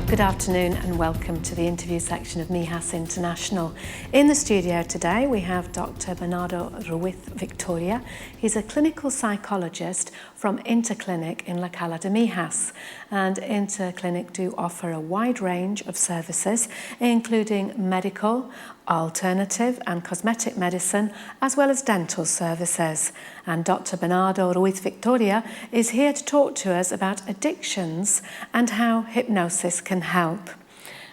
Good afternoon and welcome to the interview section of Mijas International. In the studio today we have Dr. Bernardo Ruiz Victoria. He's a clinical psychologist from Interclinic in La Cala de Mijas. And Interclinic do offer a wide range of services, including medical, alternative and cosmetic medicine, as well as dental services. And Dr. Bernardo Ruiz Victoria is here to talk to us about addictions and how hypnosis can help.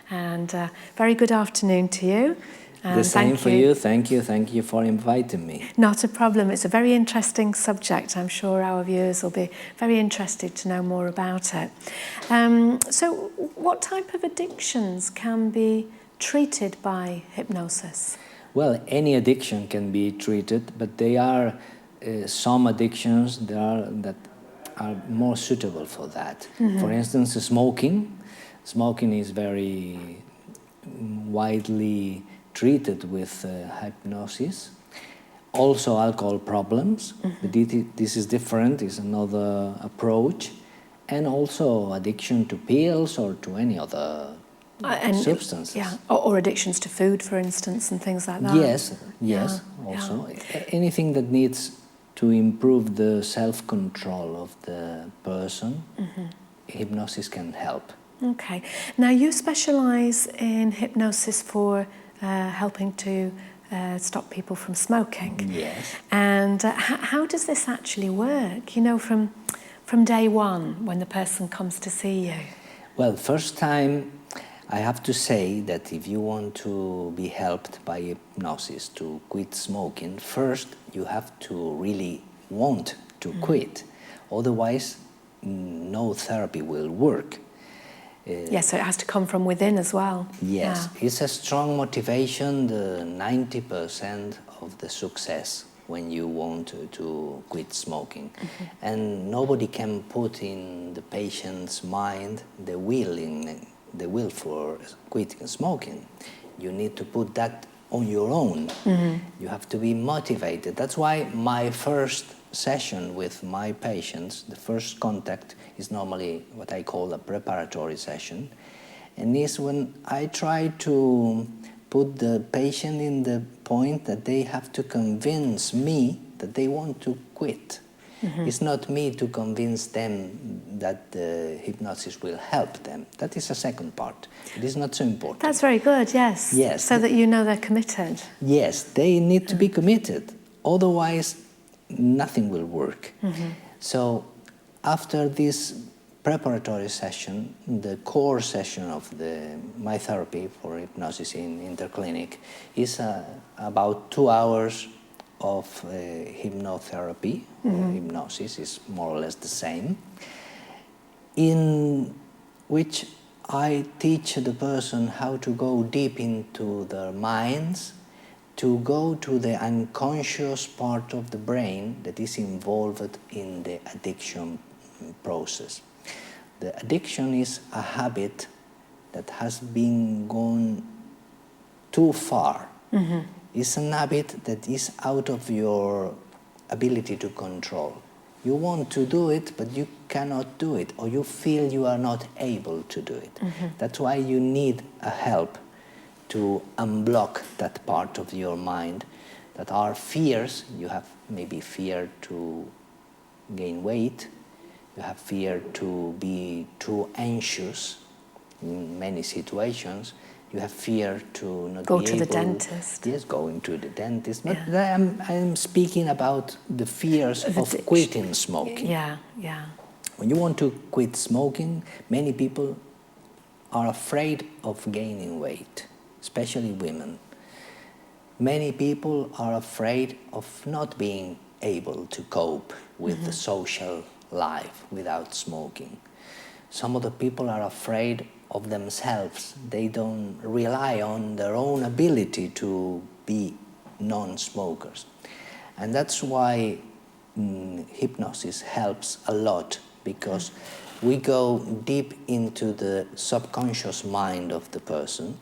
And very good afternoon to you. The same for you. Thank you for inviting me. Not a problem. It's a very interesting subject. I'm sure our viewers will be very interested to know more about it. So what type of addictions can be treated by hypnosis? Well, any addiction can be treated, but there are some addictions that are more suitable for that. Mm-hmm. For instance, smoking. Smoking is very widely treated with hypnosis. Also alcohol problems, mm-hmm. But this is different, is another approach. And also addiction to pills or to any other substances. Yeah, or addictions to food, for instance, and things like that. Yes, yeah. Also. Yeah. Anything that needs to improve the self-control of the person, mm-hmm. Hypnosis can help. Okay. Now you specialise in hypnosis for helping to stop people from smoking. Yes. And how does this actually work? You know, from day one, when the person comes to see you? Well, first time, I have to say that if you want to be helped by hypnosis to quit smoking, first you have to really want to quit. Otherwise, no therapy will work. Yes, so it has to come from within as well. Yes, yeah. It's a strong motivation, the 90% of the success when you want to quit smoking. Mm-hmm. And nobody can put in the patient's mind the will for quitting smoking. You need to put that on your own. Mm-hmm. You have to be motivated. That's why my first session with my patients, the first contact is normally what I call a preparatory session. And this when I try to put the patient in the point that they have to convince me that they want to quit. Mm-hmm. It's not me to convince them that the hypnosis will help them. That is a second part. It is not so important. That's very good, yes. Yes. So that you know they're committed. Yes, they need to be committed. Otherwise, nothing will work. Mm-hmm. So after this preparatory session, the core session of my therapy for hypnosis in Interclinic is about 2 hours of hypnotherapy, mm-hmm. Hypnosis is more or less the same, in which I teach the person how to go deep into their minds, to go to the unconscious part of the brain that is involved in the addiction process. The addiction is a habit that has been gone too far. Mm-hmm. It's an habit that is out of your ability to control. You want to do it, but you cannot do it, or you feel you are not able to do it. Mm-hmm. That's why you need a help to unblock that part of your mind that are fears. You have maybe fear to gain weight, you have fear to be too anxious in many situations, you have fear to not go be to able, the dentist. Yes, going to the dentist. But I'm speaking about the fears of quitting smoking. Yeah, yeah. When you want to quit smoking, many people are afraid of gaining weight, especially women. Many people are afraid of not being able to cope with mm-hmm. the social life without smoking. Some of the people are afraid of themselves. They don't rely on their own ability to be non-smokers. And that's why hypnosis helps a lot, because we go deep into the subconscious mind of the person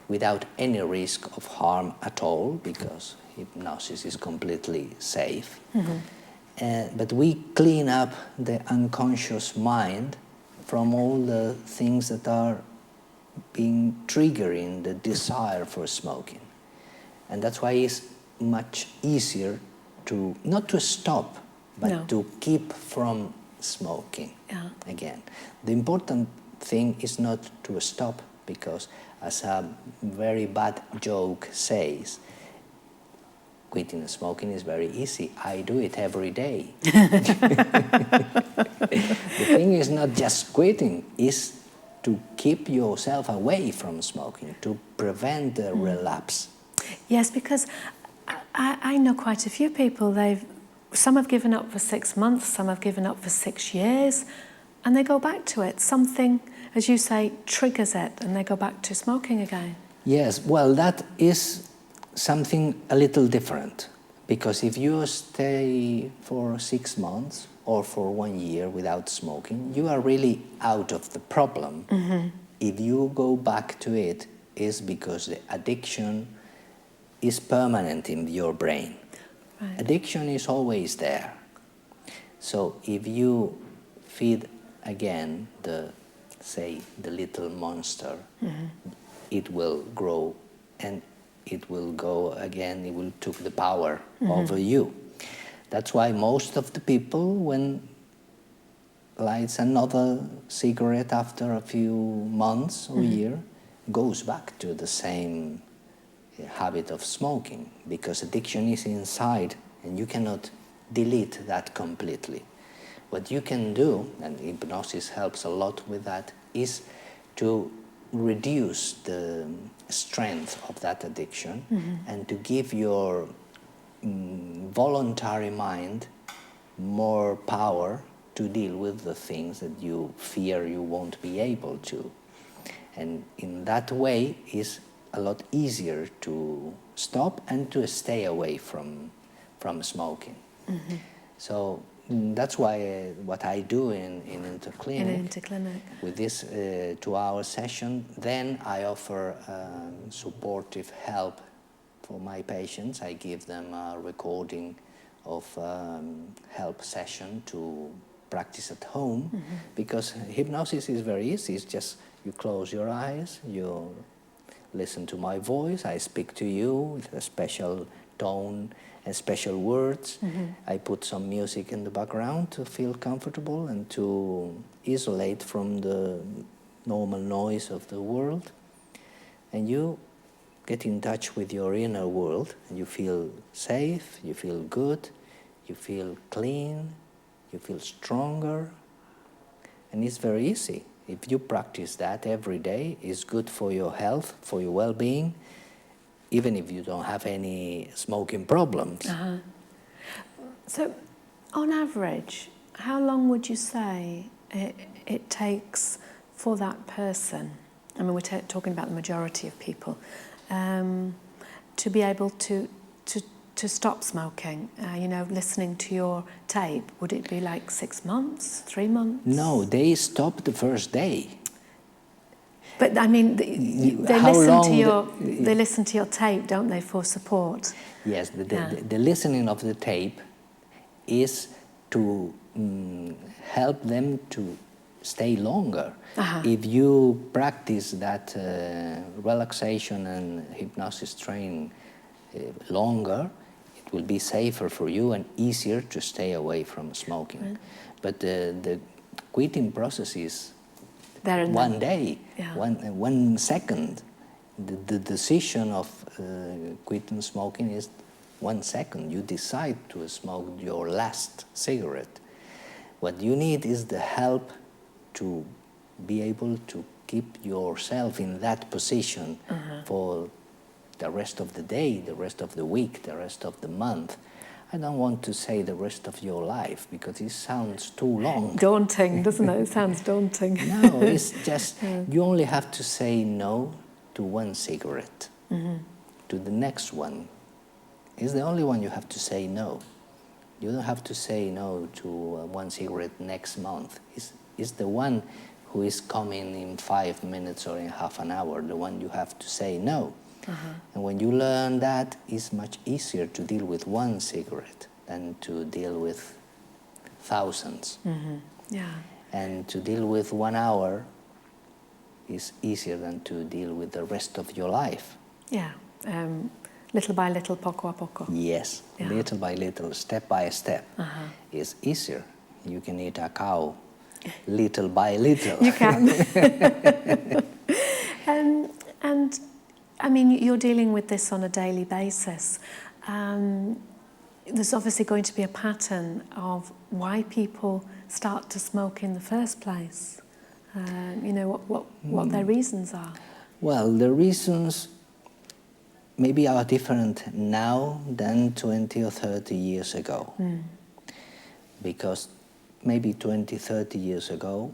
without any risk of harm at all, because hypnosis is completely safe. Mm-hmm. But we clean up the unconscious mind from all the things that are being triggering the desire for smoking. And that's why it's much easier to, not to stop, but to keep from smoking again. The important thing is not to stop, because as a very bad joke says, quitting smoking is very easy. I do it every day. The thing is not just quitting, is to keep yourself away from smoking, to prevent the relapse. Yes, because I know quite a few people, some have given up for 6 months, some have given up for 6 years, and they go back to it. Something, as you say, triggers it, and they go back to smoking again. Yes, well, that is something a little different, because if you stay for 6 months or for 1 year without smoking, you are really out of the problem. If you go back to it, is because the addiction is permanent in your brain. Right. Addiction is always there. So if you feed again the little monster, it will grow, and it will go again, it will take the power over you. That's why most of the people, when lights another cigarette after a few months or year, goes back to the same habit of smoking, because addiction is inside and you cannot delete that completely. What you can do, and hypnosis helps a lot with that, is to reduce the strength of that addiction and to give your voluntary mind more power to deal with the things that you fear you won't be able to. And in that way is a lot easier to stop and to stay away from smoking. So that's why what I do in Interclinic, with this 2-hour session, then I offer supportive help for my patients. I give them a recording of help session to practice at home, because hypnosis is very easy. It's just you close your eyes, you listen to my voice, I speak to you with a special tone and special words. I put some music in the background to feel comfortable and to isolate from the normal noise of the world. And you get in touch with your inner world, and you feel safe, you feel good, you feel clean, you feel stronger. And it's very easy. If you practice that every day, it's good for your health, for your well-being, even if you don't have any smoking problems. So, on average, how long would you say it takes for that person, I mean, we're talking about the majority of people, to be able to stop smoking? You know, listening to your tape, would it be like 6 months, 3 months? No, they stop the first day. But I mean, they listen to your tape, don't they, for support? Yes, the listening of the tape is to help them to stay longer. If you practice that relaxation and hypnosis training longer, it will be safer for you and easier to stay away from smoking. But the quitting process is one day, 1 second. The decision of quitting smoking is 1 second. You decide to smoke your last cigarette. What you need is the help to be able to keep yourself in that position for the rest of the day, the rest of the week, the rest of the month. I don't want to say the rest of your life, because it sounds too long. Daunting, doesn't it? It sounds daunting. No, it's just, you only have to say no to 1 cigarette. To the next one. It's the only one you have to say no. You don't have to say no to 1 cigarette next month. It's the one who is coming in 5 minutes or in half an hour, the one you have to say no. And when you learn that, it's much easier to deal with 1 cigarette than to deal with thousands. And to deal with 1 hour is easier than to deal with the rest of your life. Yeah, little by little, poco a poco. Yes, Yeah. little by little, step by step is easier. You can eat a cow little by little. You can. And I mean, you're dealing with this on a daily basis. There's obviously going to be a pattern of why people start to smoke in the first place. You know, what their reasons are. Well, the reasons maybe are different now than 20 or 30 years ago. Because maybe 20, 30 years ago,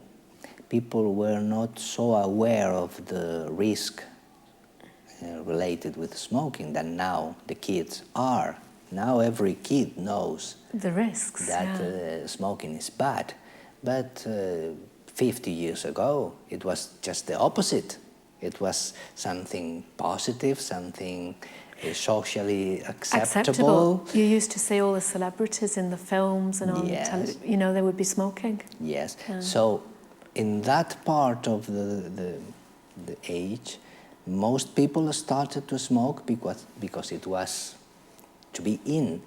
people were not so aware of the risk related with smoking than now the kids are. Now every kid knows the risks that smoking is bad. But 50 years ago, it was just the opposite. It was something positive, something socially acceptable. You used to see all the celebrities in the films and on you know, they would be smoking. Yes. So in that part of the age, most people started to smoke because it was to be in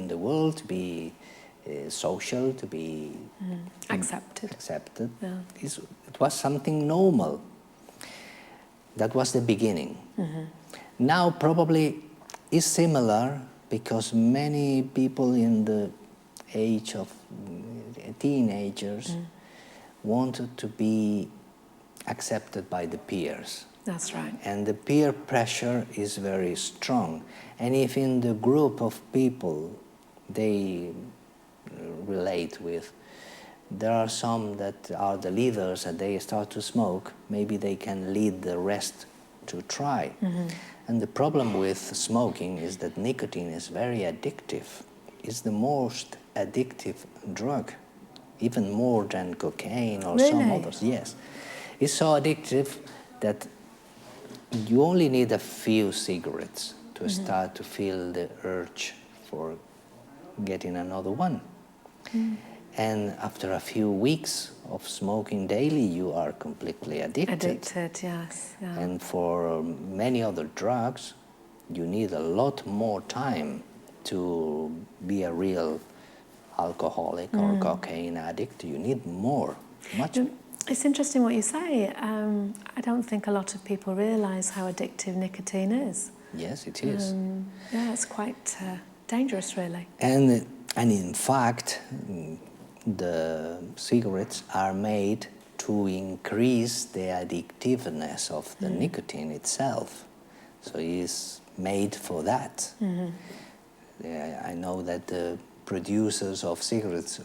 the world, to be social, to be accepted. Yeah. It was something normal. That was the beginning. Now probably is similar because many people in the age of teenagers wanted to be accepted by the peers. That's right. And the peer pressure is very strong. And if in the group of people they relate with, there are some that are the leaders and they start to smoke, maybe they can lead the rest to try. And the problem with smoking is that nicotine is very addictive. It's the most addictive drug, even more than cocaine or some others. Yes. It's so addictive that you only need a few cigarettes to start to feel the urge for getting another one. And after a few weeks of smoking daily, you are completely addicted. Addicted, yes. Yeah. And for many other drugs, you need a lot more time to be a real alcoholic or cocaine addict. You need more, much more. It's interesting what you say. I don't think a lot of people realise how addictive nicotine is. Yes, it is. Yeah, it's quite dangerous, really. And in fact, the cigarettes are made to increase the addictiveness of the nicotine itself. So it's made for that. I know that the producers of cigarettes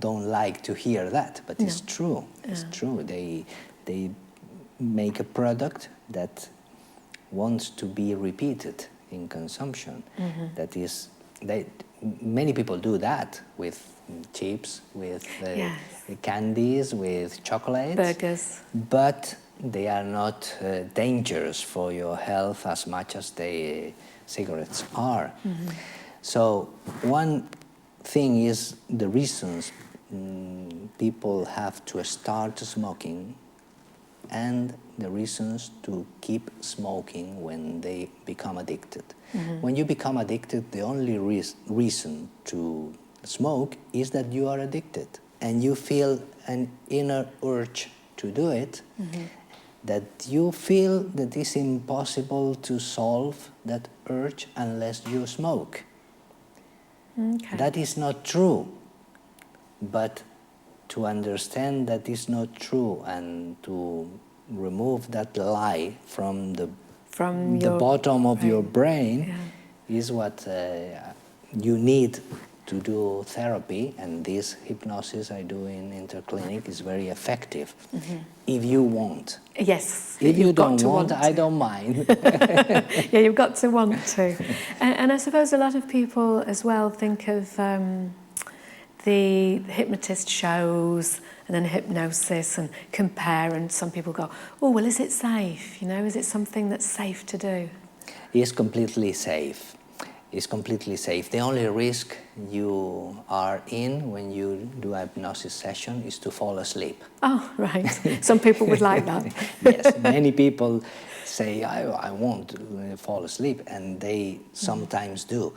don't like to hear that, but it's true. It's true. They make a product that wants to be repeated in consumption. That is, many people do that with chips, with candies, with chocolates, burgers, but they are not dangerous for your health as much as the cigarettes are. So one thing is the reasons people have to start smoking and the reasons to keep smoking when they become addicted. When you become addicted, the only reason to smoke is that you are addicted and you feel an inner urge to do it, that you feel that it's impossible to solve that urge unless you smoke. That is not true, but to understand that is not true and to remove that lie from the bottom of your brain is what you need to do therapy, and this hypnosis I do in Interclinic is very effective if you want. Yes. If you don't want, I don't mind. Yeah, you've got to want to. And I suppose a lot of people as well think of the hypnotist shows and then hypnosis and compare, and some people go, oh, well, is it safe? You know, is it something that's safe to do? It's completely safe. It's completely safe. The only risk you are in when you do a hypnosis session is to fall asleep. Oh, right. Some people would like that. Yes, many people say, I won't fall asleep, and they sometimes do.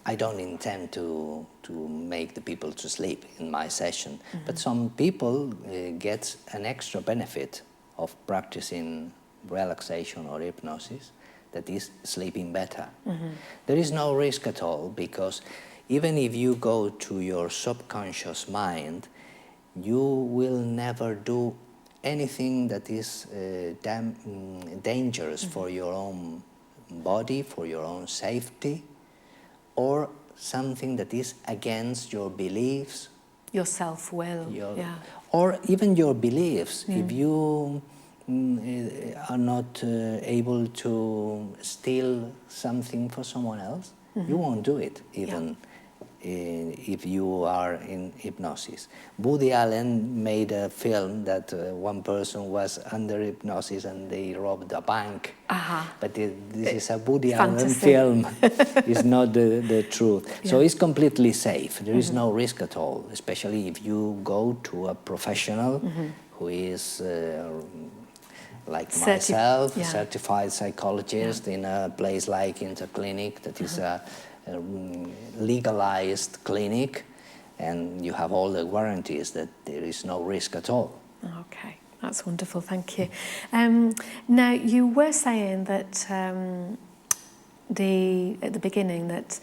I don't intend to make the people to sleep in my session, but some people get an extra benefit of practicing relaxation or hypnosis, that is sleeping better. There is no risk at all, because even if you go to your subconscious mind, you will never do anything that is dangerous for your own body, for your own safety, or something that is against your beliefs. Your self-will, yeah. Or even your beliefs. If you are not able to steal something for someone else, you won't do it, even if you are in hypnosis. Woody Allen made a film that one person was under hypnosis and they robbed a bank. But this is a Woody Allen film. It's not the truth. So it's completely safe. There is no risk at all, especially if you go to a professional who is like myself, a certified psychologist in a place like Interclinic, that is a legalized clinic, and you have all the guarantees that there is no risk at all. Okay, that's wonderful, thank you. Now, you were saying that at the beginning that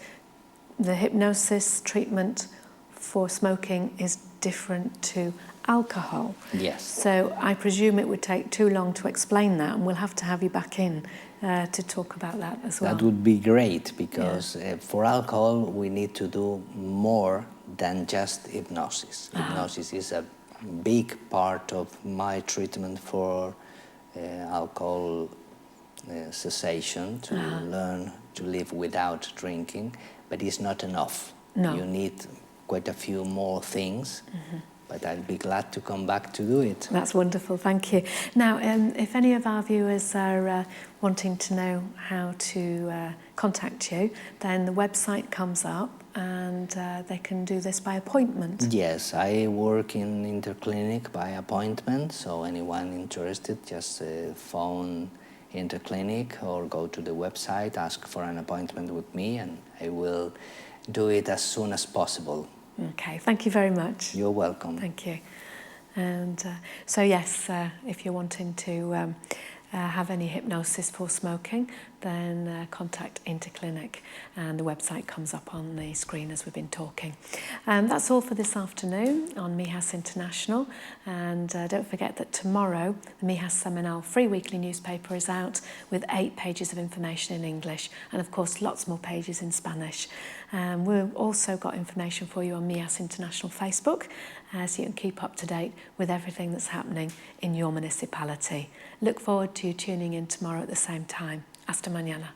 the hypnosis treatment for smoking is different to alcohol. Yes. So I presume it would take too long to explain that, and we'll have to have you back in to talk about that as well. That would be great, because for alcohol we need to do more than just hypnosis. Hypnosis is a big part of my treatment for alcohol cessation, to learn to live without drinking, but it's not enough. No. You need quite a few more things. But I'll be glad to come back to do it. That's wonderful, thank you. Now, if any of our viewers are wanting to know how to contact you, then the website comes up and they can do this by appointment. Yes, I work in Interclinic by appointment, so anyone interested, just phone Interclinic or go to the website, ask for an appointment with me, and I will do it as soon as possible. Okay, thank you very much. You're welcome. Thank you. And so yes, if you're wanting to have any hypnosis for smoking, then contact Interclinic, and the website comes up on the screen as we've been talking. That's all for this afternoon on Mijas International, and don't forget that tomorrow the Mijas Semanal free weekly newspaper is out with 8 pages of information in English, and of course lots more pages in Spanish. We've also got information for you on Mijas International Facebook, so you can keep up to date with everything that's happening in your municipality. Look forward to you tuning in tomorrow at the same time. Hasta mañana.